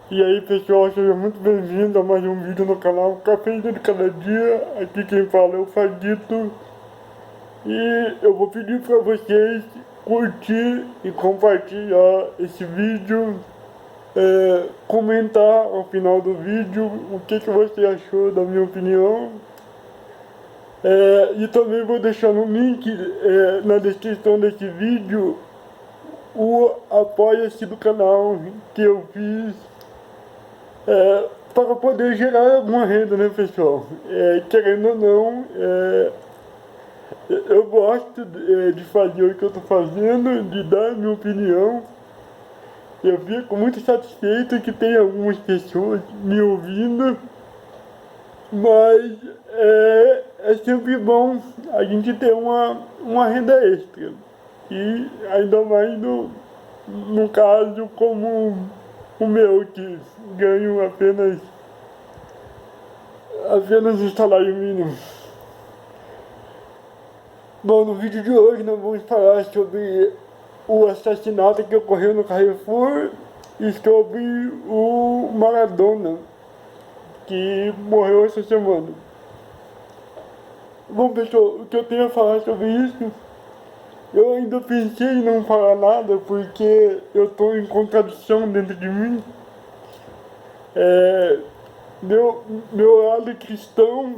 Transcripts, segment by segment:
E aí pessoal, seja muito bem-vindo a mais um vídeo no canal Cafeína de Cada Dia. Aqui quem fala é o Fagito. E eu vou pedir para vocês curtir e compartilhar esse vídeo, comentar ao final do vídeo o que você achou da minha opinião. E também vou deixar no link na descrição desse vídeo o apoia-se do canal que eu fiz para poder gerar alguma renda, né, pessoal? Querendo ou não, eu gosto de fazer o que eu estou fazendo, de dar a minha opinião. Eu fico muito satisfeito que tem algumas pessoas me ouvindo, mas é sempre bom a gente ter uma renda extra. E ainda mais no caso como o meu, que ganho apenas o salário mínimo. Bom, no vídeo de hoje nós vamos falar sobre o assassinato que ocorreu no Carrefour e sobre o Maradona, que morreu essa semana. Bom, pessoal, o que eu tenho a falar sobre isso, eu ainda pensei em não falar nada porque eu estou em contradição dentro de mim. Meu lado cristão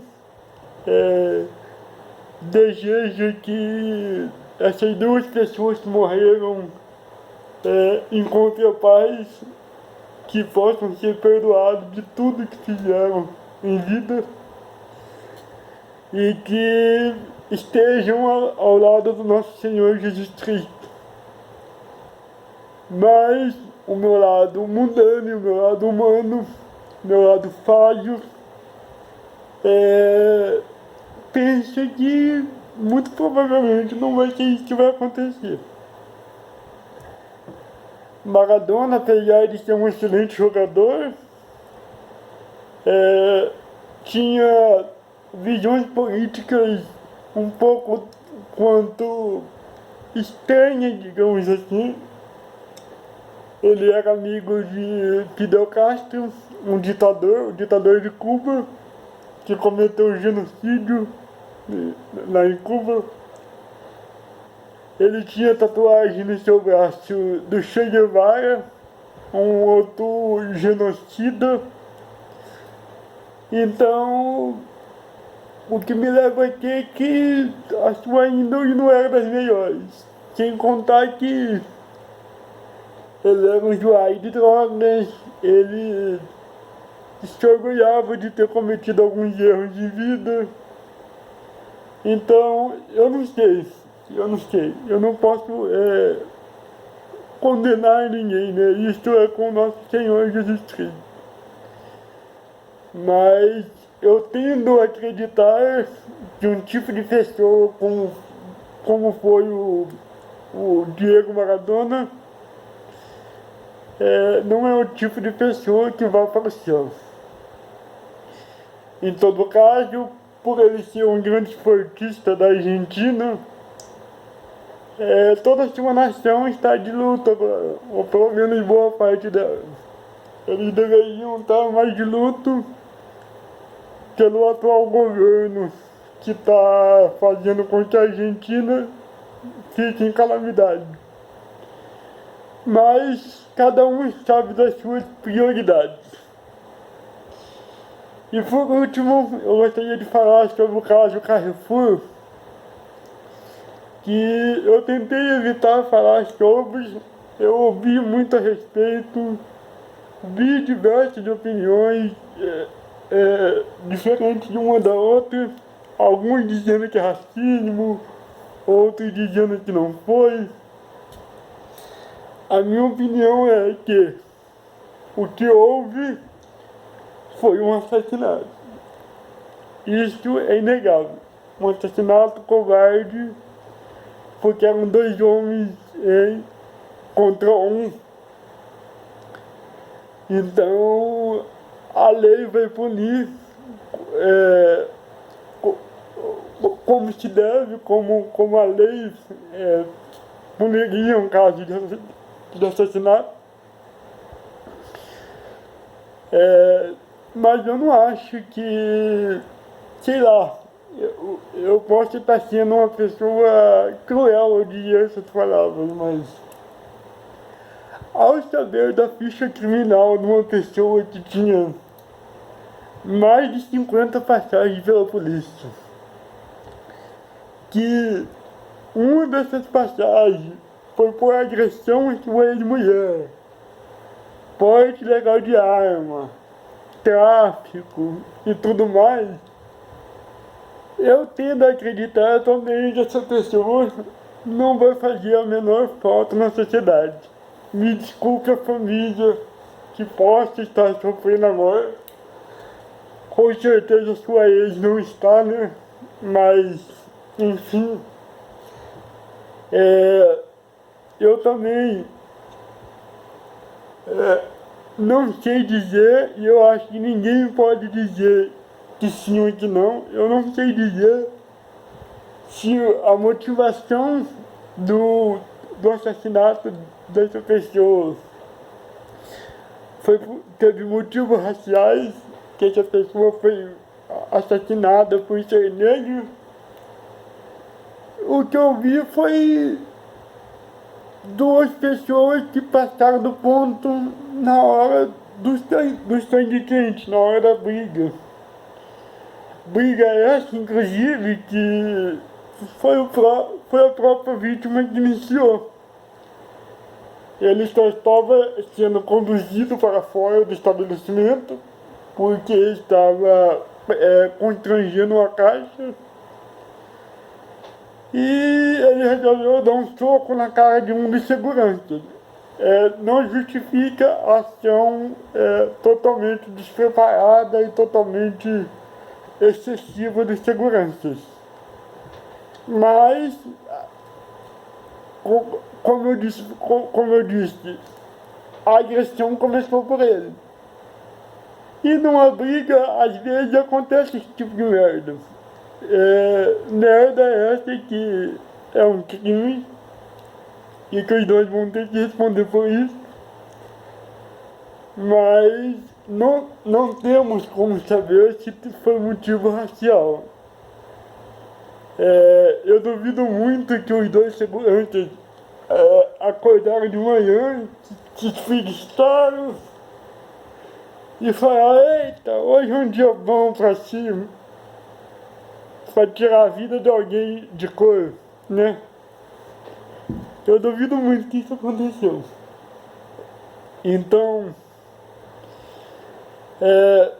deseja que essas duas pessoas que morreram encontrem a paz, que possam ser perdoados de tudo que fizeram em vida e que estejam ao lado do nosso Senhor Jesus Cristo. Mas o meu lado mundano, o meu lado humano, meu lado falho, pensa que muito provavelmente não vai ser isso que vai acontecer. Maradona, apesar de ser um excelente jogador, tinha visões políticas um pouco quanto estranhas, digamos assim. Ele era amigo de Fidel Castro, um ditador de Cuba, que cometeu genocídio lá em Cuba. Ele tinha tatuagem no seu braço do Che Guevara, um outro genocida. Então, o que me leva a crer que a sua índole não era das melhores. Sem contar que ele era um usuário de drogas, ele se orgulhava de ter cometido alguns erros de vida. Então, eu não sei, eu não posso condenar ninguém, né? Isso é com o nosso Senhor Jesus Cristo. Mas eu tendo a acreditar que um tipo de pessoa como foi o Diego Maradona, não é o tipo de pessoa que vai para o céu. Em todo caso, por ele ser um grande esportista da Argentina, toda a sua nação está de luta agora, ou pelo menos boa parte dela. Eles deveriam estar mais de luto pelo atual governo, que está fazendo com que a Argentina fique em calamidade. Mas cada um sabe das suas prioridades. E por último, eu gostaria de falar sobre o caso Carrefour, que eu tentei evitar falar sobre, eu ouvi muito a respeito, vi diversas opiniões diferentes de uma da outra, alguns dizendo que é racismo, outros dizendo que não foi. A minha opinião é que o que houve foi um assassinato. Isso é inegável. Um assassinato covarde, porque eram dois homens contra um. Então, a lei vai punir como se deve, como a lei puniria um caso de assassinato. É, mas eu não acho que, sei lá, eu posso estar sendo uma pessoa cruel, eu diria essas palavras, mas ao saber da ficha criminal de uma pessoa que tinha mais de 50 passagens pela polícia, que uma dessas passagens foi por agressão em sua ex-mulher, porte ilegal de arma, tráfico e tudo mais, eu tendo a acreditar também que essa pessoa não vai fazer a menor falta na sociedade. Me desculpe a família que possa estar sofrendo agora. Com certeza sua ex não está, né? Mas, enfim, eu também não sei dizer, e eu acho que ninguém pode dizer que sim ou que não. Eu não sei dizer se a motivação do assassinato dessa pessoa teve motivos raciais, que essa pessoa foi assassinada por ser negro. O que eu vi foi duas pessoas que passaram do ponto na hora do sangue quente, na hora da briga. Briga essa, inclusive, que foi a própria vítima que iniciou. Ele só estava sendo conduzido para fora do estabelecimento porque estava constrangendo a caixa e ele resolveu dar um soco na cara de um dos seguranças. Não justifica a ação totalmente despreparada e totalmente excessiva dos seguranças. Mas, como eu disse, a agressão começou por ele. E numa briga, às vezes acontece esse tipo de merda. Merda essa que é um crime e que os dois vão ter que responder por isso. Mas não temos como saber se foi motivo racial. Eu duvido muito que os dois seguranças acordaram de manhã, se espreguiçaram e falaram: eita, hoje é um dia bom pra cima, pra tirar a vida de alguém de cor, né? Eu duvido muito que isso aconteceu. Então,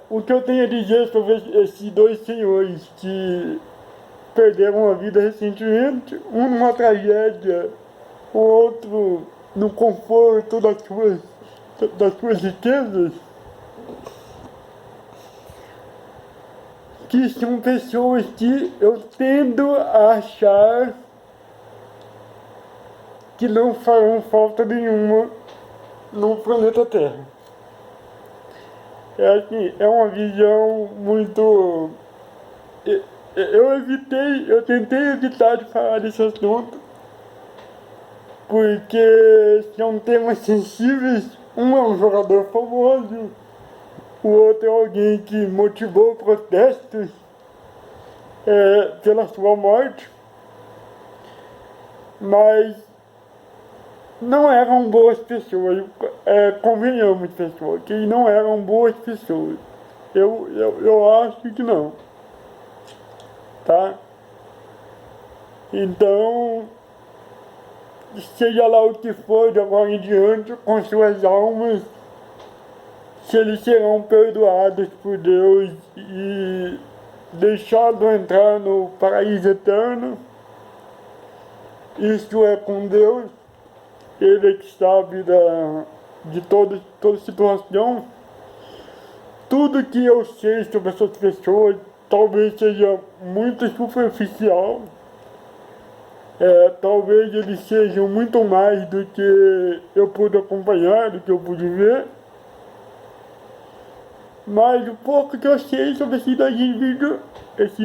o que eu tenho a dizer sobre esses dois senhores que perderam a vida recentemente, um numa tragédia, o outro no conforto das suas riquezas, que são pessoas que eu tendo a achar que não farão falta nenhuma no planeta Terra. É uma visão muito... Eu tentei evitar de falar desse assunto, porque são temas sensíveis. Um é um jogador famoso, o outro é alguém que motivou protestos pela sua morte, mas não eram boas pessoas, convenhamos, pessoal, que não eram boas pessoas. Eu acho que não, tá? Então, seja lá o que for de agora em diante, com suas almas, se eles serão perdoados por Deus e deixados entrar no paraíso eterno, isso é com Deus, Ele é que sabe de toda situação. Tudo que eu sei sobre essas pessoas talvez seja muito superficial, talvez eles sejam muito mais do que eu pude acompanhar, do que eu pude ver. Mas o pouco que eu sei sobre esses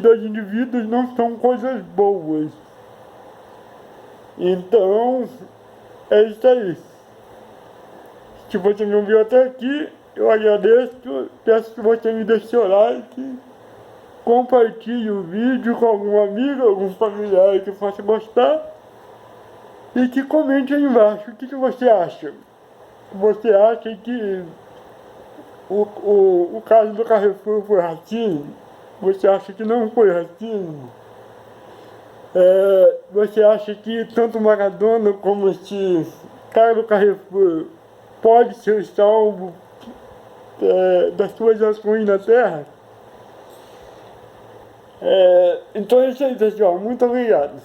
dois indivíduos não são coisas boas. Então, é isso aí. Se você me ouviu até aqui, Eu agradeço, peço que você me deixe seu like, compartilhe o vídeo com algum amigo, algum familiar que possa gostar e que comente aí embaixo o que você acha. Você acha que o caso do Carrefour foi racismo? Você acha que não foi racismo? Você acha que tanto Maradona como esse cara do Carrefour pode ser salvo das suas ações na Terra? Então é isso aí, pessoal. Muito obrigado.